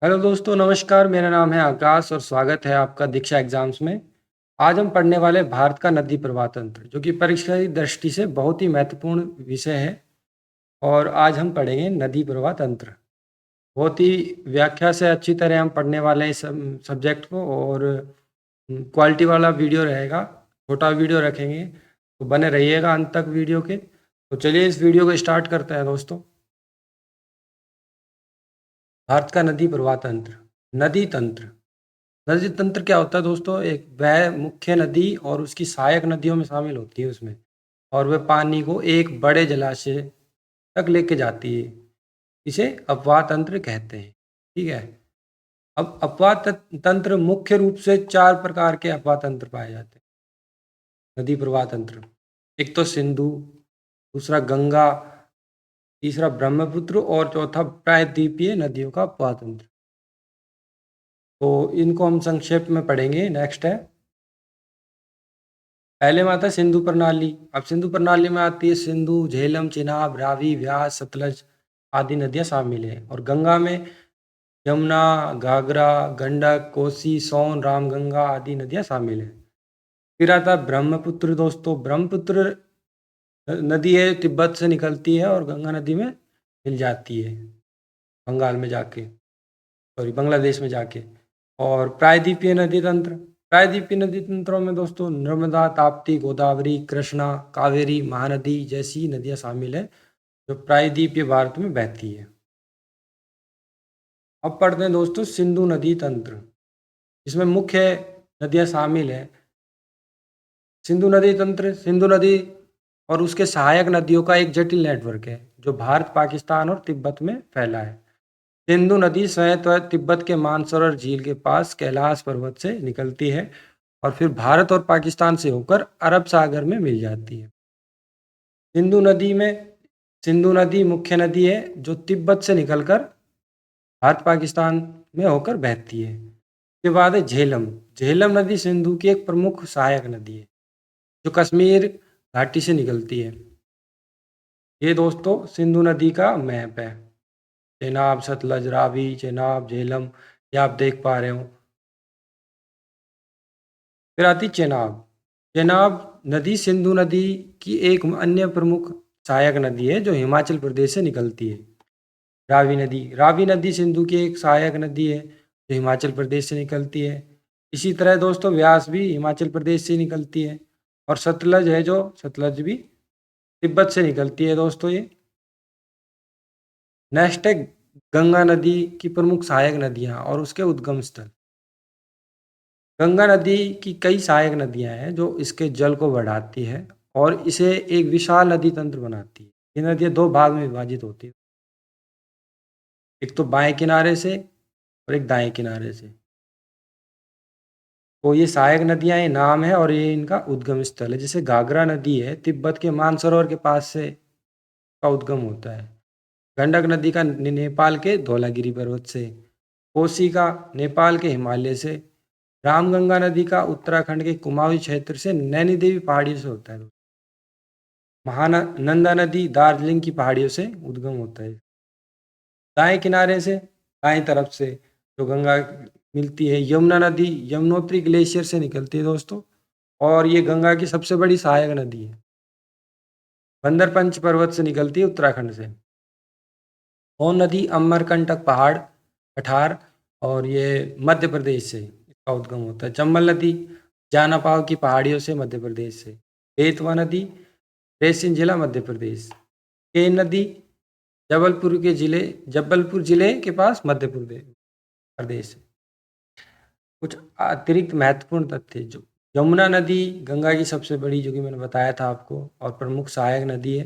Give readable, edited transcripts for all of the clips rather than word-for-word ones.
Hello दोस्तों, नमस्कार। मेरा नाम है आकाश और स्वागत है आपका दीक्षा एग्जाम्स में। आज हम पढ़ने वाले भारत का नदी प्रवाह तंत्र, जो कि परीक्षा की दृष्टि से बहुत ही महत्वपूर्ण विषय है। और आज हम पढ़ेंगे नदी प्रवाह तंत्र। बहुत ही व्याख्या से अच्छी तरह हम पढ़ने वाले हैं इस सब्जेक्ट को। और क्वालिटी वाला वीडियो रहेगा, छोटा वीडियो रखेंगे, तो बने रहिएगा अंत तक वीडियो के। तो चलिए इस वीडियो को स्टार्ट करते हैं दोस्तों। भारत का नदी प्रवाह तंत्र। नदी तंत्र। नदी तंत्र क्या होता है दोस्तों? एक वह मुख्य नदी और उसकी सहायक नदियों में शामिल होती है उसमें, और वह पानी को एक बड़े जलाशय तक लेके जाती है। इसे अपवाह तंत्र कहते हैं। ठीक है। अब अपवाह तंत्र मुख्य रूप से चार प्रकार के अपवाह तंत्र पाए जाते हैं नदी प्रवाह तंत्र। एक तो सिंधु, दूसरा गंगा, तीसरा ब्रह्मपुत्र और चौथा प्रायद्वीपीय नदियों का अपवाह तंत्र। तो इनको हम संक्षेप में पढ़ेंगे। नेक्स्ट है, पहले में आता है सिंधु प्रणाली। अब सिंधु प्रणाली में आती है सिंधु, झेलम, चिनाब, रावी, व्यास, सतलज आदि नदियां शामिल हैं। और गंगा में यमुना, घाघरा, गंडक, कोसी, सोन, रामगंगा आदि नदियां शामिल हैं। फिर आता है ब्रह्मपुत्र दोस्तों। ब्रह्मपुत्र नदी है, तिब्बत से निकलती है और गंगा नदी में मिल जाती है बंगाल में जाके, सॉरी बांग्लादेश में जाके। और प्रायद्वीपीय नदी तंत्र। प्रायद्वीपीय नदी तंत्रों में दोस्तों नर्मदा, ताप्ती, गोदावरी, कृष्णा, कावेरी, महानदी जैसी नदियां शामिल है, जो प्रायद्वीपीय भारत में बहती है। अब पढ़ते हैं दोस्तों सिंधु नदी तंत्र, जिसमें मुख्य नदियां शामिल है। सिंधु नदी तंत्र सिंधु नदी और उसके सहायक नदियों का एक जटिल नेटवर्क है, जो भारत, पाकिस्तान और तिब्बत में फैला है। सिंधु नदी स्वयं तिब्बत के मानसरोवर झील के पास कैलाश पर्वत से निकलती है और फिर भारत और पाकिस्तान से होकर अरब सागर में मिल जाती है। सिंधु नदी में सिंधु नदी मुख्य नदी है, जो तिब्बत से निकलकर भारत पाकिस्तान में होकर बहती है। उसके बाद है झेलम। झेलम नदी सिंधु की एक प्रमुख सहायक नदी है, जो कश्मीर घाटी से निकलती है। ये दोस्तों सिंधु नदी का मैप है। चेनाब, सतलज, रावी, चेनाब, झेलम, ये आप देख पा रहे हो। फिर आती चेनाब। चेनाब नदी सिंधु नदी की एक अन्य प्रमुख सहायक नदी है, जो हिमाचल प्रदेश से निकलती है। रावी नदी सिंधु की एक सहायक नदी है, जो हिमाचल प्रदेश से निकलती है। इसी तरह दोस्तों व्यास भी हिमाचल प्रदेश से निकलती है। और सतलज है, जो सतलज भी तिब्बत से निकलती है दोस्तों ये। नेक्स्ट है गंगा नदी की प्रमुख सहायक नदियाँ और उसके उद्गम स्थल। गंगा नदी की कई सहायक नदियां हैं, जो इसके जल को बढ़ाती है और इसे एक विशाल नदी तंत्र बनाती है। ये नदियां दो भाग में विभाजित होती है, एक तो बाएं किनारे से और एक दाएं किनारे से। तो ये सहायक नदियां, ये नाम है और ये इनका उद्गम स्थल है। जैसे घाघरा नदी है, तिब्बत के मानसरोवर के पास से का उद्गम होता है। गंडक नदी का नेपाल के धौलागिरी पर्वत से। कोसी का नेपाल के हिमालय से। रामगंगा नदी का उत्तराखंड के कुमाऊं क्षेत्र से नैनी देवी पहाड़ियों से होता है। महानंदा नदी दार्जिलिंग की पहाड़ियों से उद्गम होता है। दाएं किनारे से, दाएं तरफ से जो गंगा मिलती है, यमुना नदी यमुनोत्री ग्लेशियर से निकलती है दोस्तों, और ये गंगा की सबसे बड़ी सहायक नदी है। बंदरपंच पर्वत से निकलती है उत्तराखंड से। सोन नदी अमरकंटक पहाड़, पठार, और ये मध्य प्रदेश से इसका उद्गम होता है। चंबल नदी जानापाव की पहाड़ियों से मध्य प्रदेश से। बेतवा नदी रेसिन जिला मध्य प्रदेश। केन नदी जबलपुर जिले के पास मध्य प्रदेश। कुछ अतिरिक्त महत्वपूर्ण तथ्य, जो यमुना नदी गंगा की सबसे बड़ी, जो कि मैंने बताया था आपको, और प्रमुख सहायक नदी है।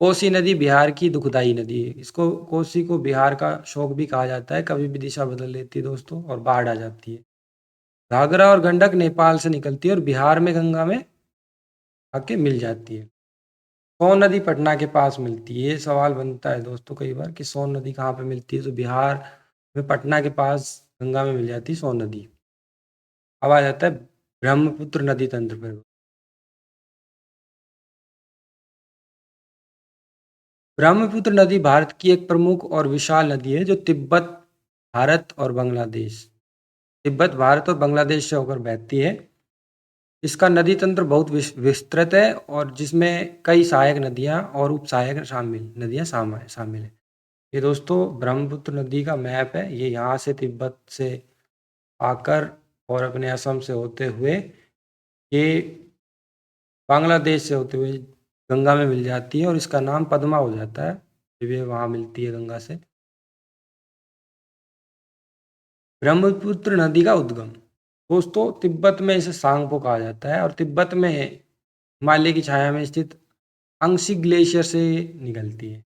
कोसी नदी बिहार की दुखदाई नदी है। इसको कोसी को बिहार का शोक भी कहा जाता है, कभी भी दिशा बदल लेती है दोस्तों और बाढ़ आ जाती है। घाघरा और गंडक नेपाल से निकलती है और बिहार में गंगा में आके मिल जाती है। सोन नदी पटना के पास मिलती है। ये सवाल बनता है दोस्तों कई बार कि सोन नदी कहाँ पे मिलती है, तो बिहार में पटना के पास गंगा में मिल जाती है सोन नदी। अब आ जाता है ब्रह्मपुत्र नदी तंत्र पर। ब्रह्मपुत्र नदी भारत की एक प्रमुख और विशाल नदी है, जो तिब्बत भारत और बांग्लादेश। तिब्बत भारत और बांग्लादेश से होकर बहती है। इसका नदी तंत्र बहुत विस्तृत है और जिसमें कई सहायक नदियाँ और उप सहायक नदियाँ शामिल है। ये दोस्तों ब्रह्मपुत्र नदी का मैप है। ये यहाँ से तिब्बत से आकर और अपने असम से होते हुए ये बांग्लादेश से होते हुए गंगा में मिल जाती है और इसका नाम पद्मा हो जाता है जब ये वहाँ मिलती है गंगा से। ब्रह्मपुत्र नदी का उद्गम दोस्तों तिब्बत में इसे सांगपो कहा जाता है और तिब्बत में हिमालय की छाया में स्थित अंगसी ग्लेशियर से निकलती है।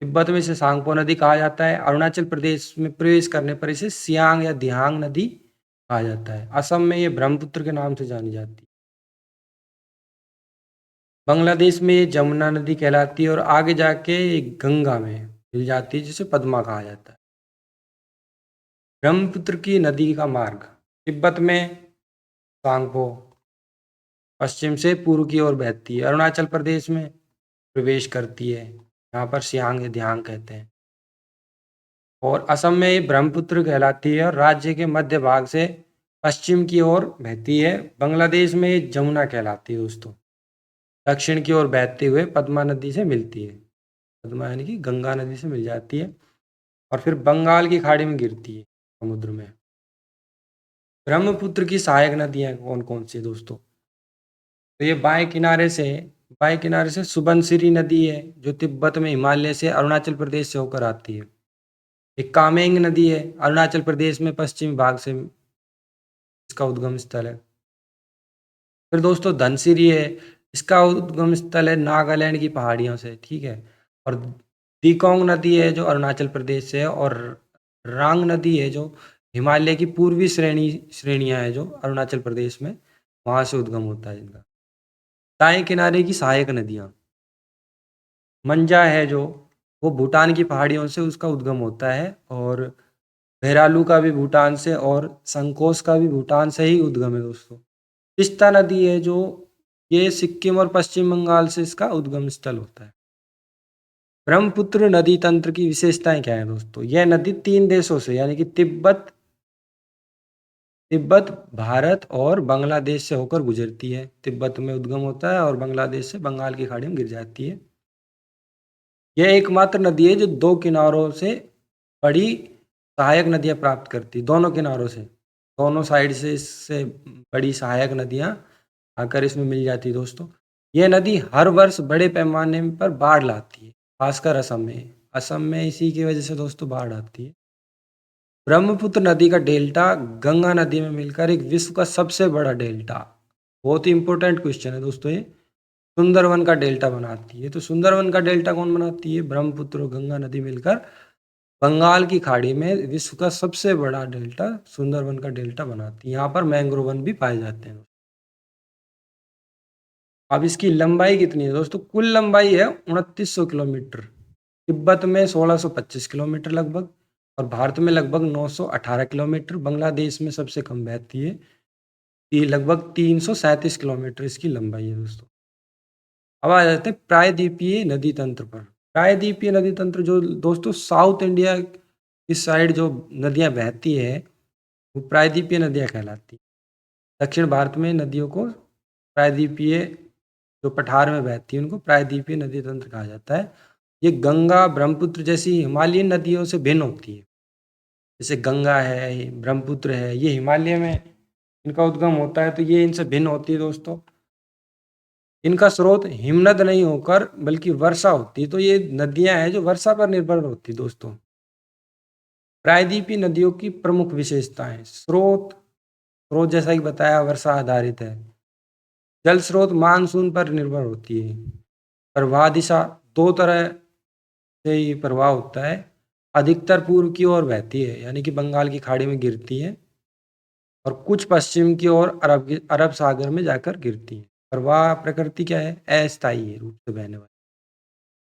तिब्बत में इसे सांगपो नदी कहा जाता है। अरुणाचल प्रदेश में प्रवेश करने पर इसे सियांग या दिहांग नदी कहा जाता है। असम में ये ब्रह्मपुत्र के नाम से जानी जाती है। बांग्लादेश में ये जमुना नदी कहलाती है और आगे जाके ये गंगा में मिल जाती है जिसे पद्मा कहा जाता है। ब्रह्मपुत्र की नदी का मार्ग तिब्बत में सांगपो पश्चिम से पूर्व की ओर बहती है। अरुणाचल प्रदेश में प्रवेश करती है, यहाँ पर सियांग या दिहांग कहते हैं। और असम में ये ब्रह्मपुत्र कहलाती है और राज्य के मध्य भाग से पश्चिम की ओर बहती है। बांग्लादेश में ये जमुना कहलाती है दोस्तों। दक्षिण की ओर बहते हुए पद्मा नदी से मिलती है। पद्मा यानी कि गंगा नदी से मिल जाती है और फिर बंगाल की खाड़ी में गिरती है समुद्र में। ब्रह्मपुत्र की सहायक नदियां कौन कौन सी दोस्तों? तो ये बाएं किनारे से सुबनसिरी नदी है जो तिब्बत में हिमालय से अरुणाचल प्रदेश से होकर आती है। एक कामेंग नदी है अरुणाचल प्रदेश में पश्चिमी भाग से इसका उद्गम स्थल है। फिर दोस्तों धनसिरी है, इसका उद्गम स्थल है नागालैंड की पहाड़ियों से, ठीक है। और दिकोंग नदी है जो अरुणाचल प्रदेश से है और रांग नदी है जो हिमालय की पूर्वी श्रेणियां है जो अरुणाचल प्रदेश में वहां से उद्गम होता है इनका। दाएं किनारे की सहायक नदियां मंजा है जो वो भूटान की पहाड़ियों से उसका उद्गम होता है और भेरालू का भी भूटान से और संकोस का भी भूटान से ही उद्गम है दोस्तों। तिस्ता नदी है जो ये सिक्किम और पश्चिम बंगाल से इसका उद्गम स्थल होता है। ब्रह्मपुत्र नदी तंत्र की विशेषताएं क्या है दोस्तों? यह नदी 3 देशों से यानी कि तिब्बत, भारत और बांग्लादेश से होकर गुजरती है। तिब्बत में उद्गम होता है और बांग्लादेश से बंगाल की खाड़ी में गिर जाती है। यह एकमात्र नदी है जो 2 किनारों से बड़ी सहायक नदियां प्राप्त करती है। दोनों किनारों से, दोनों साइड से इससे बड़ी सहायक नदियां आकर इसमें मिल जाती है दोस्तों। यह नदी हर वर्ष बड़े पैमाने पर बाढ़ लाती है, खासकर असम में इसी की वजह से दोस्तों बाढ़ आती है। ब्रह्मपुत्र नदी का डेल्टा गंगा नदी में मिलकर एक विश्व का सबसे बड़ा डेल्टा, बहुत ही इंपॉर्टेंट क्वेश्चन है दोस्तों ये, सुंदरवन का डेल्टा बनाती है। तो सुंदरवन का डेल्टा कौन बनाती है? ब्रह्मपुत्र और गंगा नदी मिलकर बंगाल की खाड़ी में विश्व का सबसे बड़ा डेल्टा सुंदरवन का डेल्टा बनाती है। यहाँ पर मैंग्रोव वन भी पाए जाते हैं। अब इसकी लंबाई कितनी है दोस्तों? कुल लंबाई है 2900 किलोमीटर। तिब्बत में 1625 किलोमीटर लगभग और भारत में लगभग 918 किलोमीटर। बांग्लादेश में सबसे कम बहती है, ये लगभग 337 किलोमीटर इसकी लंबाई है दोस्तों। अब आ जाते हैं प्रायद्वीपीय नदी तंत्र पर। प्रायद्वीपीय नदी तंत्र जो दोस्तों साउथ इंडिया की साइड जो नदियां बहती है वो प्रायद्वीपीय नदियां कहलाती है। दक्षिण भारत में नदियों को प्रायद्वीपीय जो पठार में बहती है उनको प्रायद्वीपीय नदी तंत्र कहा जाता है। ये गंगा ब्रह्मपुत्र जैसी हिमालयन नदियों से भिन्न होती है। जैसे गंगा है, ब्रह्मपुत्र है, ये हिमालय में इनका उद्गम होता है तो ये इनसे भिन्न होती है दोस्तों। इनका स्रोत हिमनद नहीं होकर बल्कि वर्षा होती है। तो ये नदियां हैं जो वर्षा पर निर्भर होती है दोस्तों। प्रायद्वीपीय नदियों की प्रमुख विशेषताएं। स्रोत जैसा कि बताया वर्षा आधारित है। जल स्रोत मानसून पर निर्भर होती है। प्रवाह दिशा 2 तरह से ही प्रवाह होता है। अधिकतर पूर्व की ओर बहती है यानी कि बंगाल की खाड़ी में गिरती है और कुछ पश्चिम की ओर अरब सागर में जाकर गिरती है। प्रवाह प्रकृति क्या है? अस्थायी है रूप से बहने वाली,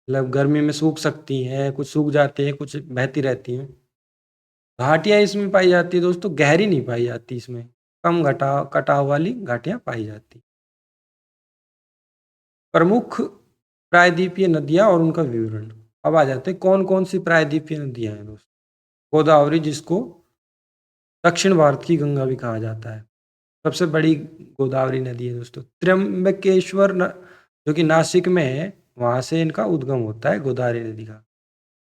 मतलब गर्मी में सूख सकती हैं, कुछ सूख जाती हैं, कुछ बहती रहती हैं। घाटियां इसमें पाई जाती है दोस्तों, गहरी नहीं पाई जाती इसमें, कम कटाव वाली घाटियां पाई जाती। प्रमुख प्रायद्वीपीय नदियां और उनका विवरण। अब आ जाते हैं कौन कौन सी प्रायद्वीपीय नदियां हैं दोस्तों। गोदावरी, जिसको दक्षिण भारत की गंगा भी कहा जाता है। सबसे बड़ी गोदावरी नदी है दोस्तों। त्र्यंबकेश्वर जो कि नासिक में है, वहां से इनका उद्गम होता है गोदावरी नदी का।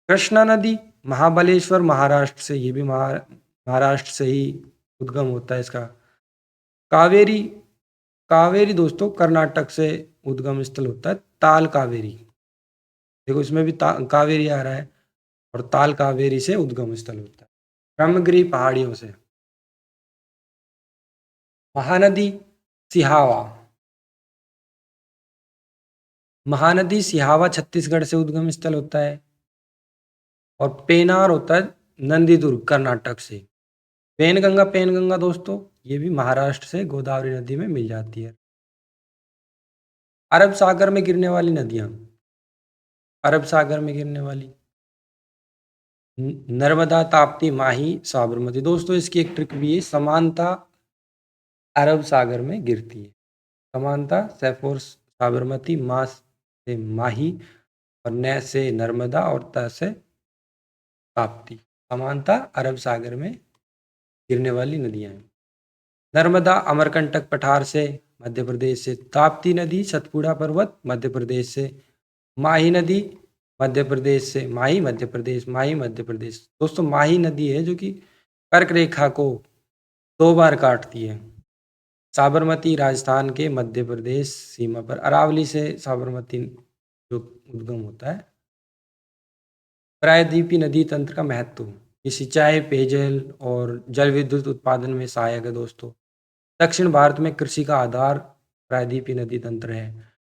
कृष्णा नदी महाबलेश्वर महाराष्ट्र से, ये भी महाराष्ट्र से ही उद्गम होता है इसका। कावेरी, कावेरी दोस्तों कर्नाटक से उद्गम स्थल होता है। ताल कावेरी, देखो इसमें भी कावेरी आ रहा है, और ताल कावेरी से उद्गम स्थल होता है। ब्रह्मगिरी पहाड़ियों से। महानदी सिहावा, महानदी सिहावा छत्तीसगढ़ से उद्गम स्थल होता है। और पेनार होता है नंदीदुर्ग कर्नाटक से। पेनगंगा दोस्तों, ये भी महाराष्ट्र से गोदावरी नदी में मिल जाती है। अरब सागर में गिरने वाली नदियां, अरब सागर में गिरने वाली नर्मदा, ताप्ती, माही, साबरमती। दोस्तों इसकी एक ट्रिक भी है, समानता अरब सागर में गिरती है। समानता सैफोर साबरमती, मा से माही, और न से नर्मदा, और त से ताप्ती। समानता अरब सागर में गिरने वाली नदियां हैं। नर्मदा अमरकंटक पठार से मध्य प्रदेश से। ताप्ती नदी सतपुड़ा पर्वत मध्य प्रदेश से। माही नदी मध्य प्रदेश से। माही मध्य प्रदेश, माही मध्य प्रदेश। दोस्तों माही नदी है जो कि कर्क रेखा को 2 बार काटती है। साबरमती राजस्थान के मध्य प्रदेश सीमा पर। अरावली से साबरमती जो उद्गम होता है। प्रायद्वीपीय नदी तंत्र का महत्व, ये सिंचाई, पेयजल और जल विद्युत उत्पादन में सहायक है दोस्तों। दक्षिण भारत में कृषि का आधार प्रायद्वीपीय नदी तंत्र है।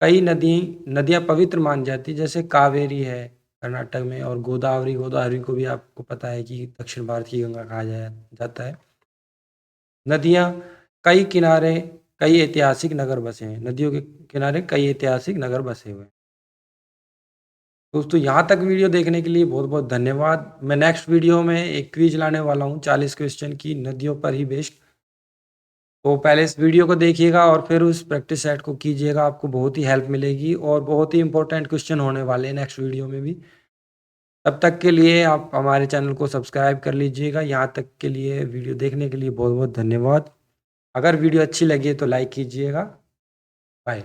कई नदियां पवित्र मान जाती, जैसे कावेरी है कर्नाटक में, और गोदावरी, गोदावरी को भी आपको पता है कि दक्षिण भारत की गंगा कहा जाता है। नदियां कई किनारे, कई ऐतिहासिक नगर बसे हैं। नदियों के किनारे कई ऐतिहासिक नगर बसे हुए हैं। दोस्तों यहाँ तक वीडियो देखने के लिए बहुत बहुत धन्यवाद। मैं नेक्स्ट वीडियो में एक क्विज लाने वाला हूँ 40 क्वेश्चन की, नदियों पर ही बेस्ड। तो पहले इस वीडियो को देखिएगा और फिर उस प्रैक्टिस सेट को कीजिएगा, आपको बहुत ही हेल्प मिलेगी, और बहुत ही इंपॉर्टेंट क्वेश्चन होने वाले हैं नेक्स्ट वीडियो में भी। तब तक के लिए आप हमारे चैनल को सब्सक्राइब कर लीजिएगा। यहाँ तक के लिए वीडियो देखने के लिए बहुत बहुत धन्यवाद। अगर वीडियो अच्छी लगी तो लाइक कीजिएगा। बाय।